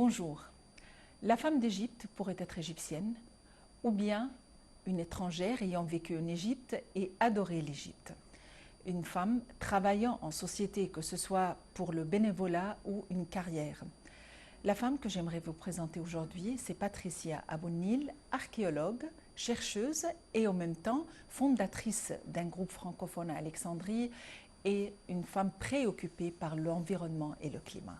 Bonjour. La femme d'Égypte pourrait être égyptienne ou bien une étrangère ayant vécu en Égypte et adoré l'Égypte. Une femme travaillant en société, que ce soit pour le bénévolat ou une carrière. La femme que j'aimerais vous présenter aujourd'hui, c'est Patricia Abounil, archéologue, chercheuse et en même temps fondatrice d'un groupe francophone à Alexandrie et une femme préoccupée par l'environnement et le climat.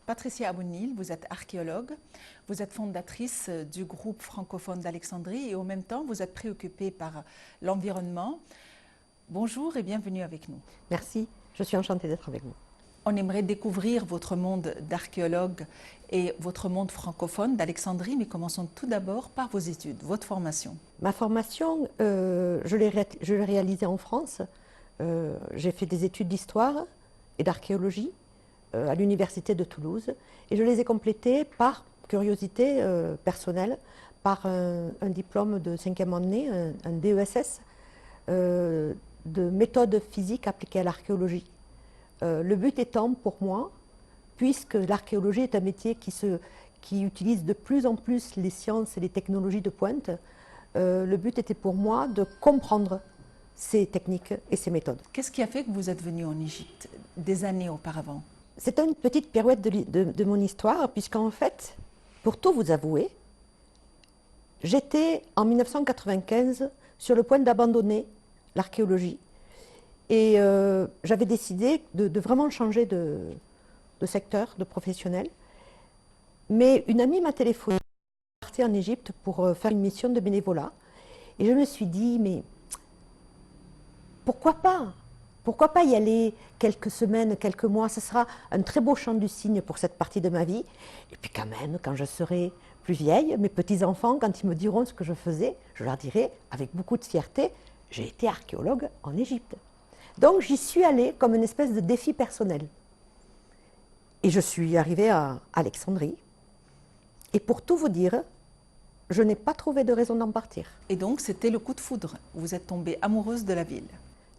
Patricia Abounil, vous êtes archéologue, vous êtes fondatrice du groupe francophone d'Alexandrie et en même temps vous êtes préoccupée par l'environnement. Bonjour et bienvenue avec nous. Merci, je suis enchantée d'être avec vous. On aimerait découvrir votre monde d'archéologue et votre monde francophone d'Alexandrie, mais commençons tout d'abord par vos études, votre formation. Ma formation, je l'ai réalisée en France. J'ai fait des études d'histoire et d'archéologie à l'université de Toulouse et je les ai complétées par curiosité personnelle, par un diplôme de 5e année, un DESS, de méthode physique appliquée à l'archéologie. Le but étant pour moi, puisque l'archéologie est un métier qui utilise de plus en plus les sciences et les technologies de pointe, le but était pour moi de comprendre ces techniques et ces méthodes. Qu'est-ce qui a fait que vous êtes venu en Égypte des années auparavant? C'est une petite pirouette de mon histoire, puisqu'en fait, pour tout vous avouer, j'étais en 1995 sur le point d'abandonner l'archéologie. Et j'avais décidé de vraiment changer de secteur, de professionnel. Mais une amie m'a téléphoné, je partais en Égypte pour faire une mission de bénévolat. Et je me suis dit, mais pourquoi pas? Pourquoi pas y aller quelques semaines, quelques mois? Ce sera un très beau chant du cygne pour cette partie de ma vie. Et puis quand même, quand je serai plus vieille, mes petits-enfants, quand ils me diront ce que je faisais, je leur dirai avec beaucoup de fierté, j'ai été archéologue en Égypte. Donc j'y suis allée comme une espèce de défi personnel. Et je suis arrivée à Alexandrie. Et pour tout vous dire, je n'ai pas trouvé de raison d'en partir. Et donc c'était le coup de foudre, vous êtes tombée amoureuse de la ville?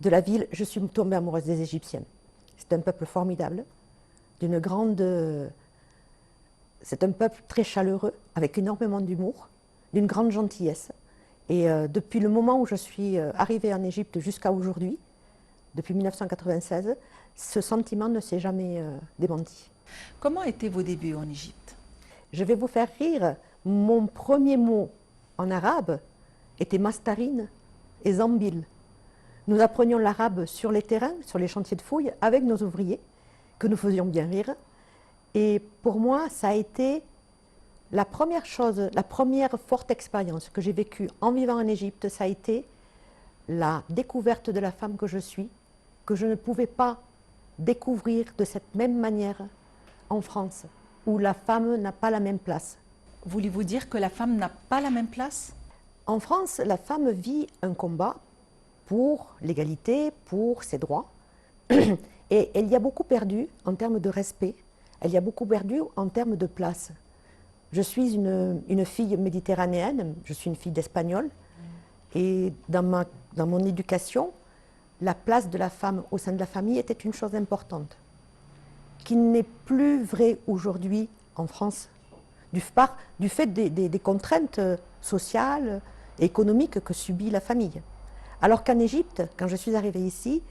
De la ville, je suis tombée amoureuse des Égyptiennes. C'est un peuple formidable, d'une grande... C'est un peuple très chaleureux, avec énormément d'humour, d'une grande gentillesse. Et depuis le moment où je suis arrivée en Égypte jusqu'à aujourd'hui, depuis 1996, ce sentiment ne s'est jamais démenti. Comment étaient vos débuts en Égypte? Je vais vous faire rire. Mon premier mot en arabe était mastarine et zambil. Nous apprenions l'arabe sur les terrains, sur les chantiers de fouilles, avec nos ouvriers, que nous faisions bien rire. Et pour moi, ça a été la première chose, la première forte expérience que j'ai vécue en vivant en Égypte, ça a été la découverte de la femme que je suis, que je ne pouvais pas découvrir de cette même manière en France, où la femme n'a pas la même place. Voulez-vous dire que la femme n'a pas la même place? En France, la femme vit un combat pour l'égalité, pour ses droits, et elle y a beaucoup perdu en termes de respect, elle y a beaucoup perdu en termes de place. Je suis une fille méditerranéenne, je suis une fille d'Espagnol, et dans mon éducation, la place de la femme au sein de la famille était une chose importante, qui n'est plus vrai aujourd'hui en France, du fait des contraintes sociales et économiques que subit la famille. Alors qu'en Égypte, quand je suis arrivée ici,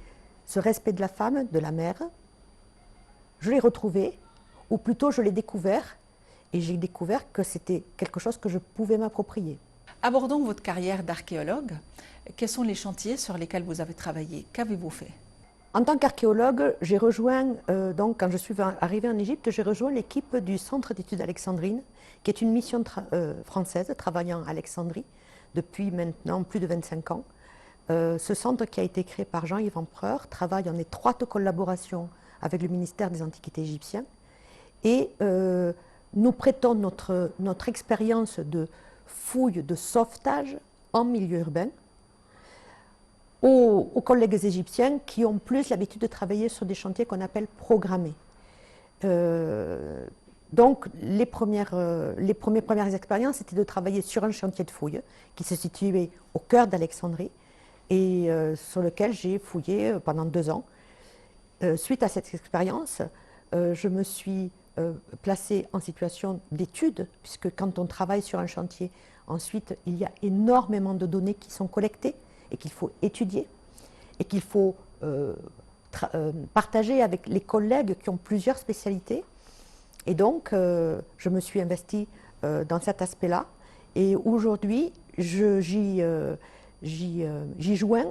ce respect de la femme, de la mère, je l'ai retrouvé, ou plutôt je l'ai découvert, et j'ai découvert que c'était quelque chose que je pouvais m'approprier. Abordons votre carrière d'archéologue. Quels sont les chantiers sur lesquels vous avez travaillé? Qu'avez-vous fait? En tant qu'archéologue, j'ai rejoint, donc quand je suis arrivée en Égypte, j'ai rejoint l'équipe du Centre d'études alexandrines, qui est une mission française travaillant à Alexandrie depuis maintenant plus de 25 ans. Ce centre qui a été créé par Jean-Yves Empereur travaille en étroite collaboration avec le ministère des Antiquités égyptien et nous prêtons notre expérience de fouille, de sauvetage en milieu urbain aux collègues égyptiens qui ont plus l'habitude de travailler sur des chantiers qu'on appelle programmés. Donc, les premières expériences, c'était de travailler sur un chantier de fouille qui se situait au cœur d'Alexandrie et sur lequel j'ai fouillé pendant 2 ans. Suite à cette expérience, je me suis placée en situation d'étude, puisque quand on travaille sur un chantier, ensuite, il y a énormément de données qui sont collectées et qu'il faut étudier et qu'il faut partager avec les collègues qui ont plusieurs spécialités. Et donc, je me suis investie dans cet aspect-là. Et aujourd'hui, j'y joins,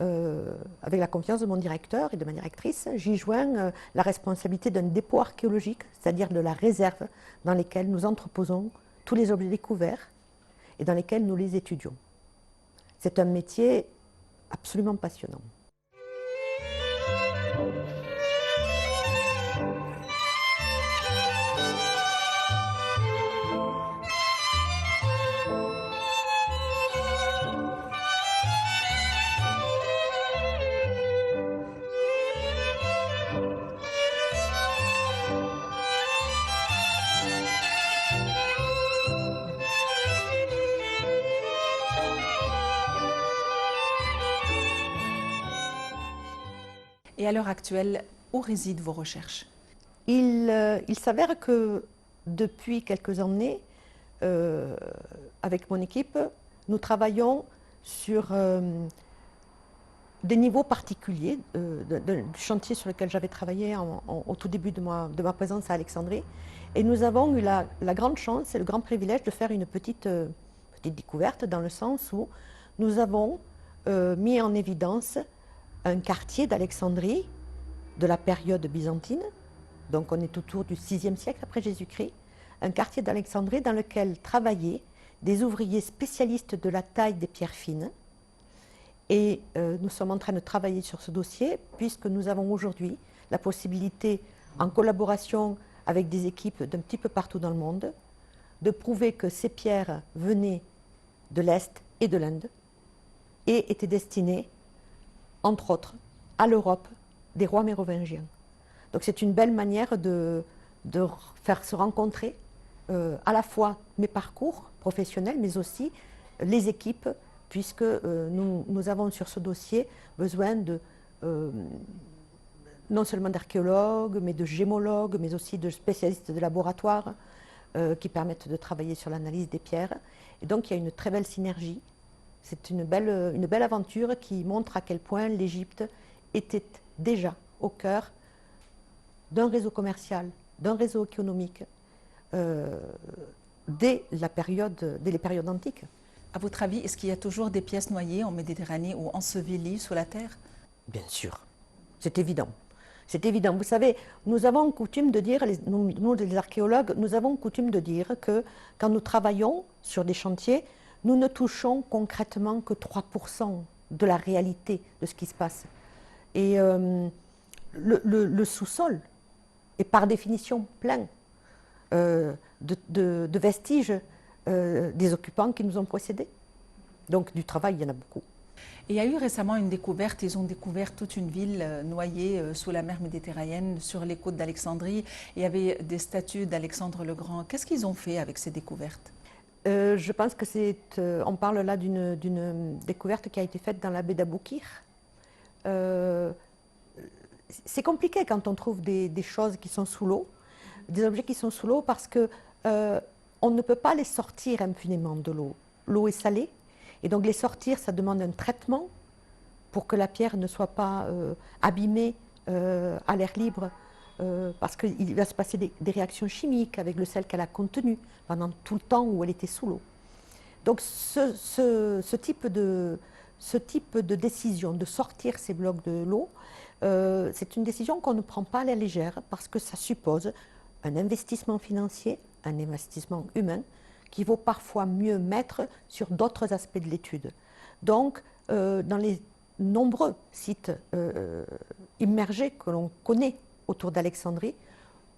avec la confiance de mon directeur et de ma directrice, j'y joins la responsabilité d'un dépôt archéologique, c'est-à-dire de la réserve dans laquelle nous entreposons tous les objets découverts et dans lesquels nous les étudions. C'est un métier absolument passionnant. Et à l'heure actuelle, où résident vos recherches? Il s'avère que depuis quelques années, avec mon équipe, nous travaillons sur des niveaux particuliers du chantier sur lequel j'avais travaillé au tout début de ma présence à Alexandrie. Et nous avons eu la grande chance et le grand privilège de faire une petite découverte, dans le sens où nous avons mis en évidence un quartier d'Alexandrie de la période byzantine, donc on est autour du VIe siècle après Jésus-Christ, un quartier d'Alexandrie dans lequel travaillaient des ouvriers spécialistes de la taille des pierres fines. Et nous sommes en train de travailler sur ce dossier, puisque nous avons aujourd'hui la possibilité, en collaboration avec des équipes d'un petit peu partout dans le monde, de prouver que ces pierres venaient de l'Est et de l'Inde et étaient destinées, entre autres, à l'Europe des rois mérovingiens. Donc c'est une belle manière de faire se rencontrer à la fois mes parcours professionnels, mais aussi les équipes, puisque nous avons sur ce dossier besoin non seulement d'archéologues, mais de gémologues, mais aussi de spécialistes de laboratoire qui permettent de travailler sur l'analyse des pierres. Et donc il y a une très belle synergie. C'est une belle aventure qui montre à quel point l'Égypte était déjà au cœur d'un réseau commercial, d'un réseau économique, dès les périodes antiques. À votre avis, est-ce qu'il y a toujours des pièces noyées en Méditerranée ou ensevelies sous la terre? Bien sûr, c'est évident. C'est évident. Vous savez, nous avons coutume de dire, nous les archéologues, nous avons coutume de dire que quand nous travaillons sur des chantiers, nous ne touchons concrètement que 3% de la réalité de ce qui se passe. Et le sous-sol est par définition plein de vestiges des occupants qui nous ont précédés. Donc du travail, il y en a beaucoup. Et il y a eu récemment une découverte, ils ont découvert toute une ville noyée sous la mer Méditerranée, sur les côtes d'Alexandrie. Il y avait des statues d'Alexandre le Grand. Qu'est-ce qu'ils ont fait avec ces découvertes? Je pense que on parle là d'une découverte qui a été faite dans la baie d'Aboukir. C'est compliqué quand on trouve des choses qui sont sous l'eau, des objets qui sont sous l'eau, parce que on ne peut pas les sortir impunément de l'eau. L'eau est salée, et donc les sortir, ça demande un traitement pour que la pierre ne soit pas abîmée à l'air libre, parce qu'il va se passer des réactions chimiques avec le sel qu'elle a contenu pendant tout le temps où elle était sous l'eau. Donc ce type de décision de sortir ces blocs de l'eau, c'est une décision qu'on ne prend pas à la légère, parce que ça suppose un investissement financier, un investissement humain, qu'il vaut parfois mieux mettre sur d'autres aspects de l'étude. Donc, dans les nombreux sites immergés que l'on connaît autour d'Alexandrie,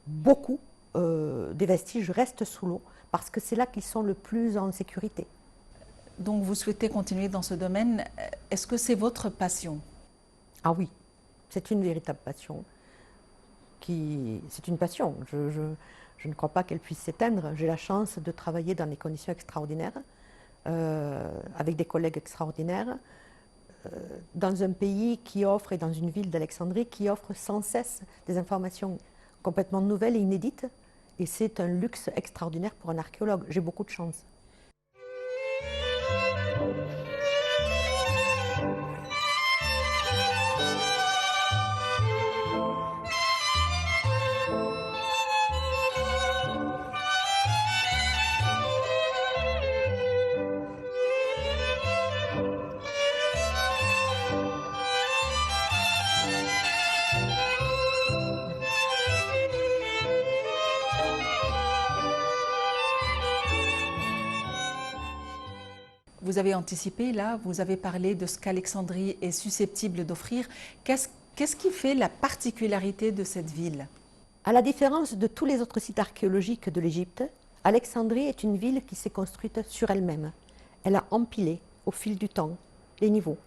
beaucoup des vestiges restent sous l'eau, parce que c'est là qu'ils sont le plus en sécurité. Donc vous souhaitez continuer dans ce domaine. Est-ce que c'est votre passion? Ah oui, c'est une véritable passion. C'est une passion. Je ne crois pas qu'elle puisse s'éteindre. J'ai la chance de travailler dans des conditions extraordinaires, avec des collègues extraordinaires, dans un pays qui offre, et dans une ville d'Alexandrie, qui offre sans cesse des informations complètement nouvelles et inédites. Et c'est un luxe extraordinaire pour un archéologue. J'ai beaucoup de chance. Vous avez anticipé, là, vous avez parlé de ce qu'Alexandrie est susceptible d'offrir. Qu'est-ce qui fait la particularité de cette ville? À la différence de tous les autres sites archéologiques de l'Égypte, Alexandrie est une ville qui s'est construite sur elle-même. Elle a empilé, au fil du temps, les niveaux.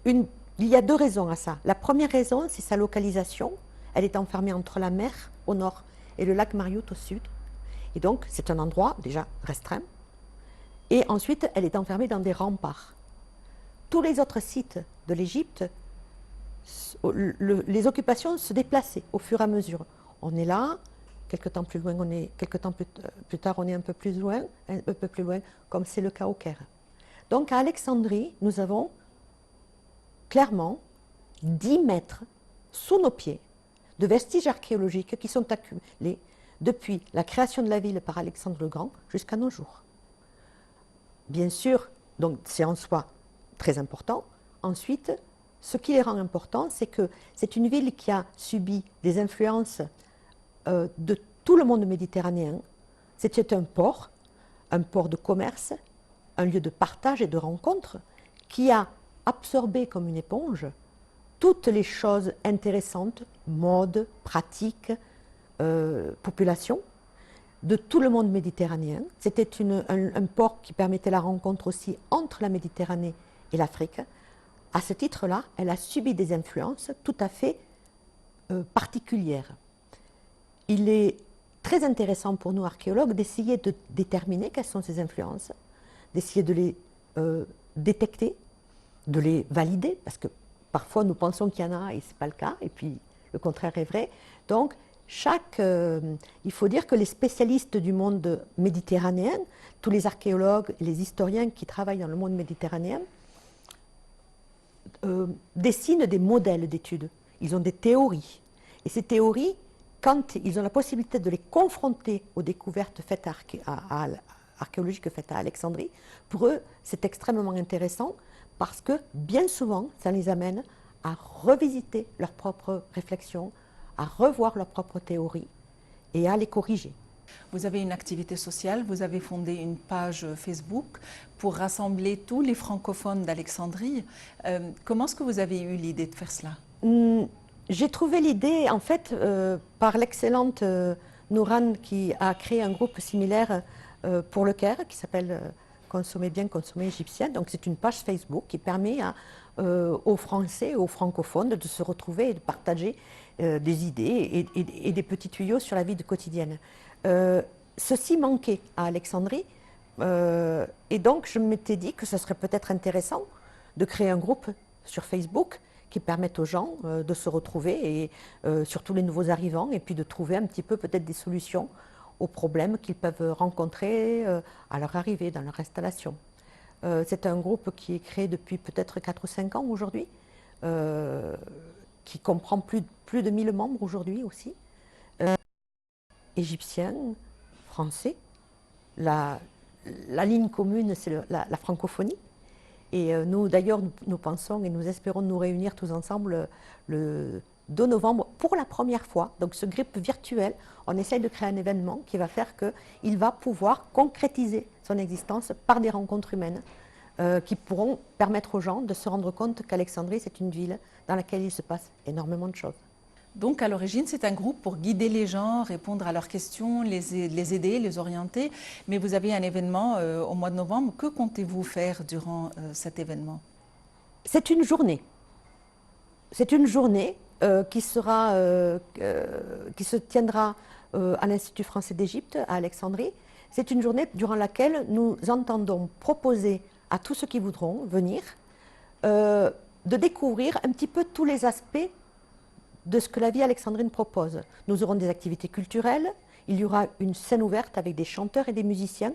Il y a deux raisons à ça. La première raison, c'est sa localisation. Elle est enfermée entre la mer au nord et le lac Mariout au sud. Et donc, c'est un endroit déjà restreint. Et ensuite, elle est enfermée dans des remparts. Tous les autres sites de l'Égypte, les occupations se déplaçaient au fur et à mesure. On est là, quelques temps plus loin, quelques temps plus tard, on est un peu plus loin, comme c'est le cas au Caire. Donc à Alexandrie, nous avons clairement 10 mètres sous nos pieds de vestiges archéologiques qui sont accumulés depuis la création de la ville par Alexandre le Grand jusqu'à nos jours. Bien sûr, donc c'est en soi très important. Ensuite, ce qui les rend importants, c'est que c'est une ville qui a subi des influences de tout le monde méditerranéen. C'était un port de commerce, un lieu de partage et de rencontre qui a absorbé comme une éponge toutes les choses intéressantes, mode, pratiques, population, de tout le monde méditerranéen. C'était un port qui permettait la rencontre aussi entre la Méditerranée et l'Afrique. À ce titre-là, elle a subi des influences tout à fait particulières. Il est très intéressant pour nous archéologues d'essayer de déterminer quelles sont ces influences, d'essayer de les détecter, de les valider, parce que parfois nous pensons qu'il y en a et ce n'est pas le cas, et puis le contraire est vrai. Donc, il faut dire que les spécialistes du monde méditerranéen, tous les archéologues, les historiens qui travaillent dans le monde méditerranéen, dessinent des modèles d'études. Ils ont des théories. Et ces théories, quand ils ont la possibilité de les confronter aux découvertes faites archéologiques faites à Alexandrie, pour eux, c'est extrêmement intéressant parce que bien souvent, ça les amène à revisiter leurs propres réflexions, à revoir leurs propres théories et à les corriger. Vous avez une activité sociale, vous avez fondé une page Facebook pour rassembler tous les francophones d'Alexandrie. Comment est-ce que vous avez eu l'idée de faire cela? J'ai trouvé l'idée, en fait, par l'excellente Nouran qui a créé un groupe similaire pour le Caire qui s'appelle Consommer bien, consommer égyptien. Donc c'est une page Facebook qui permet aux Français, aux francophones de se retrouver et de partager des idées et des petits tuyaux sur la vie quotidienne. Ceci manquait à Alexandrie et donc je m'étais dit que ce serait peut-être intéressant de créer un groupe sur Facebook qui permette aux gens de se retrouver, et surtout les nouveaux arrivants, et puis de trouver un petit peu peut-être des solutions aux problèmes qu'ils peuvent rencontrer à leur arrivée, dans leur installation. C'est un groupe qui est créé depuis peut-être 4 ou 5 ans aujourd'hui, qui comprend plus de 1000 membres aujourd'hui aussi, égyptiens, français. La ligne commune, c'est la francophonie. Et nous, d'ailleurs, nous pensons et nous espérons nous réunir tous ensemble le 2 novembre pour la première fois. Donc ce groupe virtuel, on essaye de créer un événement qui va faire qu'il va pouvoir concrétiser son existence par des rencontres humaines qui pourront permettre aux gens de se rendre compte qu'Alexandrie, c'est une ville dans laquelle il se passe énormément de choses. Donc à l'origine, c'est un groupe pour guider les gens, répondre à leurs questions, les aider, les orienter. Mais vous avez un événement au mois de novembre. Que comptez-vous faire durant cet événement? C'est une journée. C'est une journée qui se tiendra à l'Institut français d'Égypte, à Alexandrie. C'est une journée durant laquelle nous entendons proposer à tous ceux qui voudront venir de découvrir un petit peu tous les aspects de ce que la vie alexandrine propose. Nous aurons des activités culturelles, il y aura une scène ouverte avec des chanteurs et des musiciens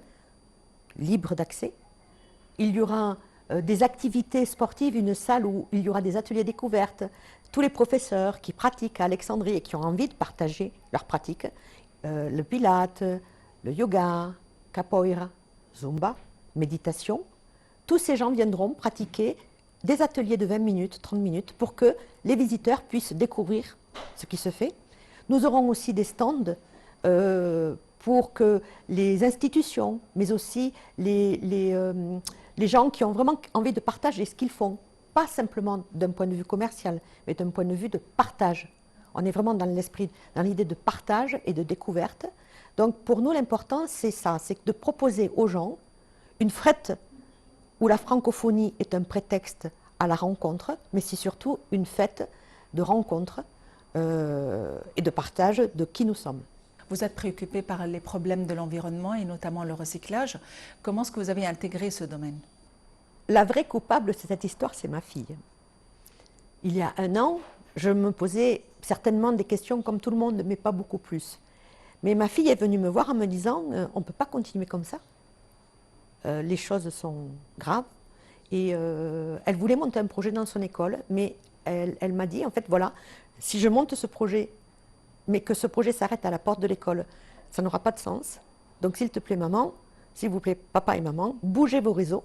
libres d'accès. Il y aura des activités sportives, une salle où il y aura des ateliers découvertes. Tous les professeurs qui pratiquent à Alexandrie et qui ont envie de partager leur pratique, le pilate, le yoga, capoeira, zumba, méditation, tous ces gens viendront pratiquer des ateliers de 20 minutes, 30 minutes, pour que les visiteurs puissent découvrir ce qui se fait. Nous aurons aussi des stands pour que les institutions, mais aussi les gens qui ont vraiment envie de partager ce qu'ils font, pas simplement d'un point de vue commercial, mais d'un point de vue de partage. On est vraiment dans l'esprit, dans l'idée de partage et de découverte. Donc pour nous, l'important, c'est ça, c'est de proposer aux gens une fête où la francophonie est un prétexte à la rencontre, mais c'est surtout une fête de rencontre et de partage de qui nous sommes. Vous êtes préoccupé par les problèmes de l'environnement et notamment le recyclage. Comment est-ce que vous avez intégré ce domaine? La vraie coupable de cette histoire, c'est ma fille. Il y a un an, je me posais certainement des questions comme tout le monde, mais pas beaucoup plus. Mais ma fille est venue me voir en me disant on ne peut pas continuer comme ça. Les choses sont graves. Et elle voulait monter un projet dans son école, mais elle m'a dit, en fait, voilà, si je monte ce projet, mais que ce projet s'arrête à la porte de l'école, ça n'aura pas de sens. Donc, s'il te plaît, maman, s'il vous plaît, papa et maman, bougez vos réseaux.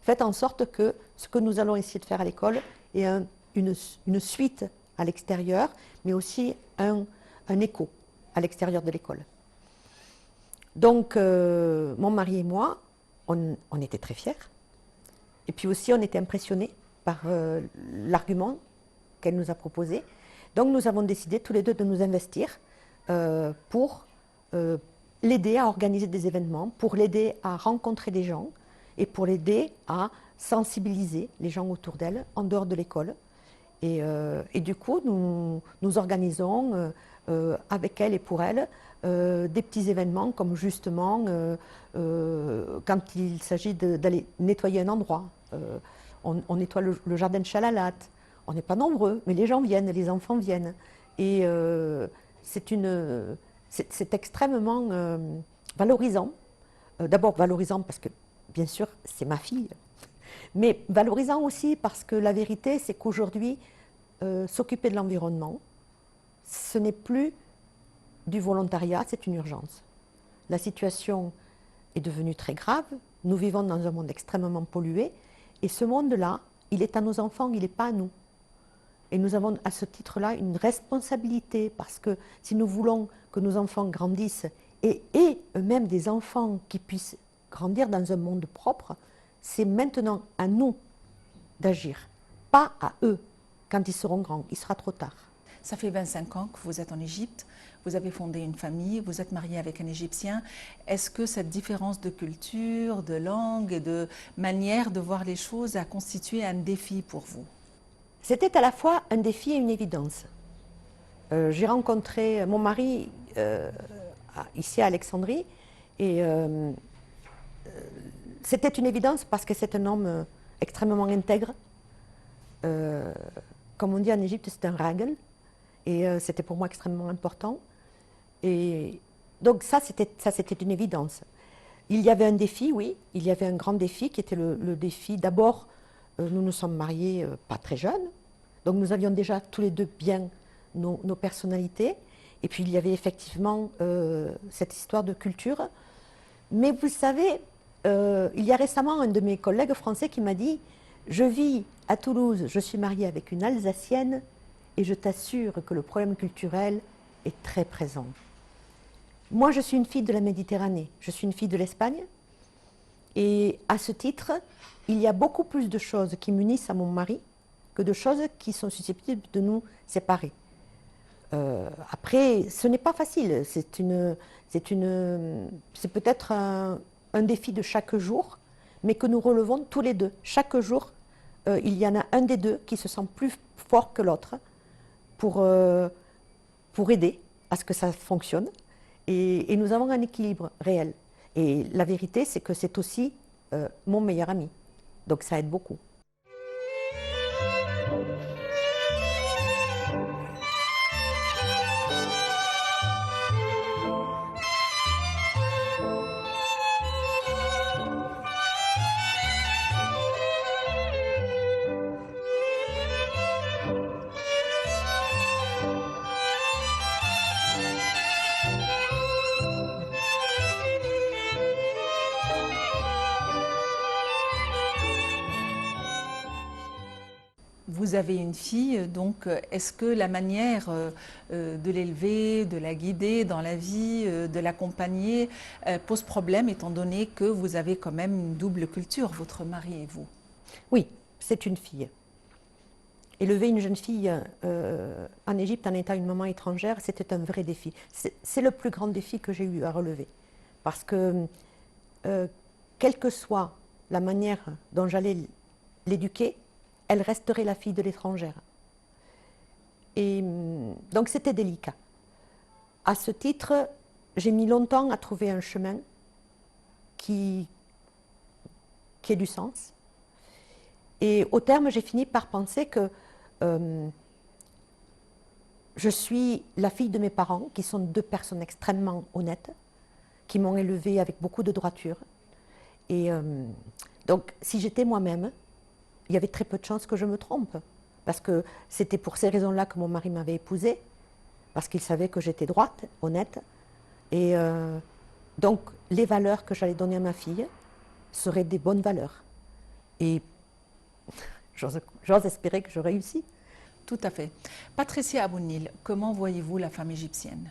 Faites en sorte que ce que nous allons essayer de faire à l'école ait une suite à l'extérieur, mais aussi un écho à l'extérieur de l'école. Donc, mon mari et moi, on était très fiers. Et puis aussi, on était impressionnés par l'argument qu'elle nous a proposé. Donc, nous avons décidé tous les deux de nous investir pour l'aider à organiser des événements, pour l'aider à rencontrer des gens et pour l'aider à sensibiliser les gens autour d'elle en dehors de l'école. Et du coup, nous organisons avec elle et pour elle des petits événements comme justement quand il s'agit d'aller nettoyer un endroit. On nettoie le jardin de Chalalat. On n'est pas nombreux, mais les gens viennent, les enfants viennent. Et c'est extrêmement valorisant. D'abord valorisant parce que, bien sûr, c'est ma fille. Mais valorisant aussi parce que la vérité, c'est qu'aujourd'hui, s'occuper de l'environnement, ce n'est plus du volontariat, c'est une urgence. La situation est devenue très grave. Nous vivons dans un monde extrêmement pollué. Et ce monde-là, il est à nos enfants, il n'est pas à nous. Et nous avons à ce titre-là une responsabilité parce que si nous voulons que nos enfants grandissent et eux-mêmes des enfants qui puissent grandir dans un monde propre, c'est maintenant à nous d'agir, pas à eux. Quand ils seront grands, il sera trop tard. Ça fait 25 ans que vous êtes en Égypte, vous avez fondé une famille, vous êtes marié avec un Égyptien. Est-ce que cette différence de culture, de langue et de manière de voir les choses a constitué un défi pour vous? C'était à la fois un défi et une évidence. J'ai rencontré mon mari ici à Alexandrie et c'était une évidence parce que c'est un homme extrêmement intègre. Comme on dit en Égypte, c'est un ragel. Et c'était pour moi extrêmement important. Et donc ça, c'était une évidence. Il y avait un défi, oui. Il y avait un grand défi qui était le défi. D'abord, nous nous sommes mariés pas très jeunes. Donc nous avions déjà tous les deux bien nos personnalités. Et puis il y avait effectivement cette histoire de culture. Mais vous savez, il y a récemment un de mes collègues français qui m'a dit « Je vis à Toulouse, je suis mariée avec une Alsacienne et je t'assure que le problème culturel est très présent. » Moi, je suis une fille de la Méditerranée, je suis une fille de l'Espagne. Et à ce titre, il y a beaucoup plus de choses qui m'unissent à mon mari que de choses qui sont susceptibles de nous séparer. Après, ce n'est pas facile. C'est peut-être un défi de chaque jour, mais que nous relevons tous les deux. Chaque jour, il y en a un des deux qui se sent plus fort que l'autre pour aider à ce que ça fonctionne. Et nous avons un équilibre réel. Et la vérité, c'est que c'est aussi mon meilleur ami. Donc ça aide beaucoup. Vous avez une fille, donc est-ce que la manière de l'élever, de la guider dans la vie, de l'accompagner pose problème étant donné que vous avez quand même une double culture, votre mari et vous? Oui, c'est une fille. Élever une jeune fille en Égypte en étant une maman étrangère, c'était un vrai défi. C'est le plus grand défi que j'ai eu à relever. Parce que, quelle que soit la manière dont j'allais l'éduquer, elle resterait la fille de l'étrangère. Et donc c'était délicat. À ce titre, j'ai mis longtemps à trouver un chemin qui ait du sens. Et au terme, j'ai fini par penser que je suis la fille de mes parents, qui sont deux personnes extrêmement honnêtes, qui m'ont élevée avec beaucoup de droiture. Et donc, si j'étais moi-même, il y avait très peu de chances que je me trompe. Parce que c'était pour ces raisons-là que mon mari m'avait épousée, parce qu'il savait que j'étais droite, honnête. Et donc, les valeurs que j'allais donner à ma fille seraient des bonnes valeurs. Et j'ose espérer que je réussis. Tout à fait. Patricia Abounil, comment voyez-vous la femme égyptienne?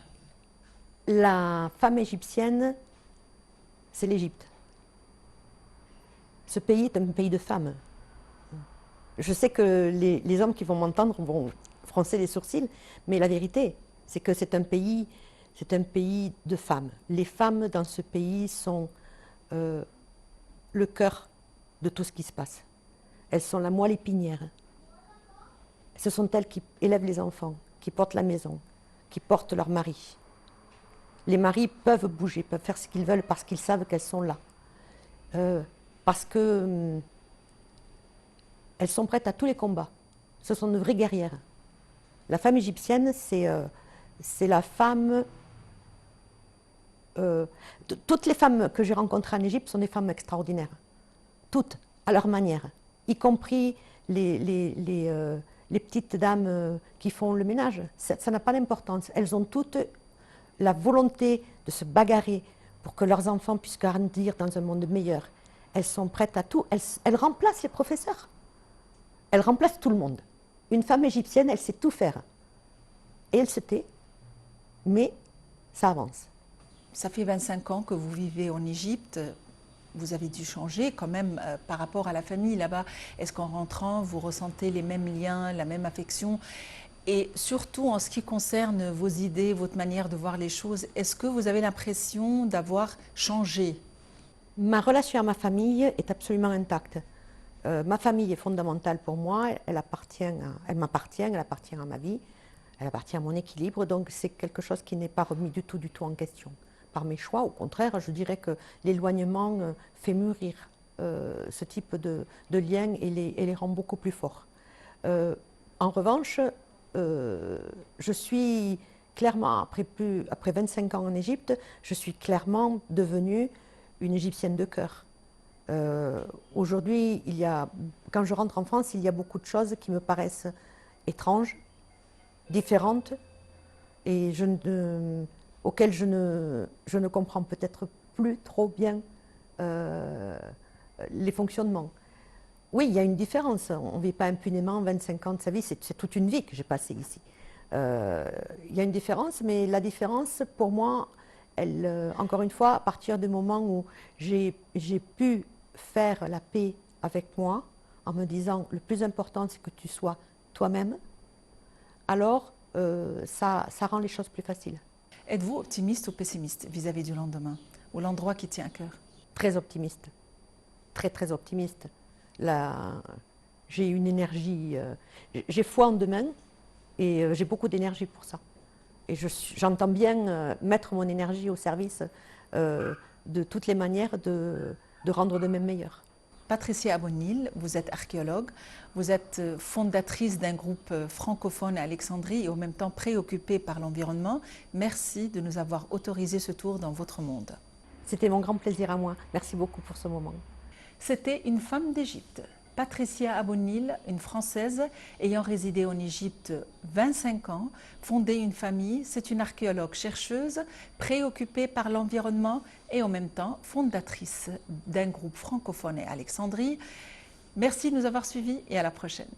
La femme égyptienne, c'est l'Égypte. Ce pays est un pays de femmes. Je sais que les hommes qui vont m'entendre vont froncer les sourcils, mais la vérité, c'est que c'est un pays de femmes. Les femmes dans ce pays sont le cœur de tout ce qui se passe. Elles sont la moelle épinière. Ce sont elles qui élèvent les enfants, qui portent la maison, qui portent leur mari. Les maris peuvent bouger, peuvent faire ce qu'ils veulent parce qu'ils savent qu'elles sont là. Parce que elles sont prêtes à tous les combats. Ce sont de vraies guerrières. La femme égyptienne, c'est la femme... toutes les femmes que j'ai rencontrées en Égypte sont des femmes extraordinaires. Toutes, à leur manière. Y compris les petites dames qui font le ménage. Ça n'a pas d'importance. Elles ont toutes la volonté de se bagarrer pour que leurs enfants puissent grandir dans un monde meilleur. Elles sont prêtes à tout. Elles remplacent les professeurs. Elle remplace tout le monde. Une femme égyptienne, elle sait tout faire. Et elle se tait, mais ça avance. Ça fait 25 ans que vous vivez en Égypte. Vous avez dû changer quand même par rapport à la famille là-bas. Est-ce qu'en rentrant, vous ressentez les mêmes liens, la même affection? Et surtout en ce qui concerne vos idées, votre manière de voir les choses, est-ce que vous avez l'impression d'avoir changé? Ma relation à ma famille est absolument intacte. Ma famille est fondamentale pour moi, elle m'appartient, elle appartient à ma vie, elle appartient à mon équilibre, donc c'est quelque chose qui n'est pas remis du tout en question par mes choix. Au contraire, je dirais que l'éloignement fait mûrir ce type de liens et les rend beaucoup plus forts. En revanche, je suis clairement, après 25 ans en Égypte, je suis clairement devenue une Égyptienne de cœur. Aujourd'hui, quand je rentre en France, il y a beaucoup de choses qui me paraissent étranges, différentes, et auxquelles je ne comprends peut-être plus trop bien les fonctionnements. Oui, il y a une différence. On ne vit pas impunément 25 ans de sa vie, c'est toute une vie que j'ai passée ici. Il y a une différence, mais la différence, pour moi, encore une fois, à partir du moment où j'ai pu faire la paix avec moi, en me disant le plus important c'est que tu sois toi-même, alors ça rend les choses plus faciles. Êtes-vous optimiste ou pessimiste vis-à-vis du lendemain ou l'endroit qui tient à cœur? Très optimiste, très très optimiste. J'ai une énergie, j'ai foi en demain et j'ai beaucoup d'énergie pour ça. Et j'entends bien mettre mon énergie au service de toutes les manières de rendre demain meilleur. Patricia Abonnil, vous êtes archéologue, vous êtes fondatrice d'un groupe francophone à Alexandrie et en même temps préoccupée par l'environnement. Merci de nous avoir autorisé ce tour dans votre monde. C'était mon grand plaisir à moi. Merci beaucoup pour ce moment. C'était une femme d'Égypte. Patricia Abonnil, une Française ayant résidé en Égypte 25 ans, fondé une famille. C'est une archéologue chercheuse, préoccupée par l'environnement et en même temps fondatrice d'un groupe francophone à Alexandrie. Merci de nous avoir suivis et à la prochaine.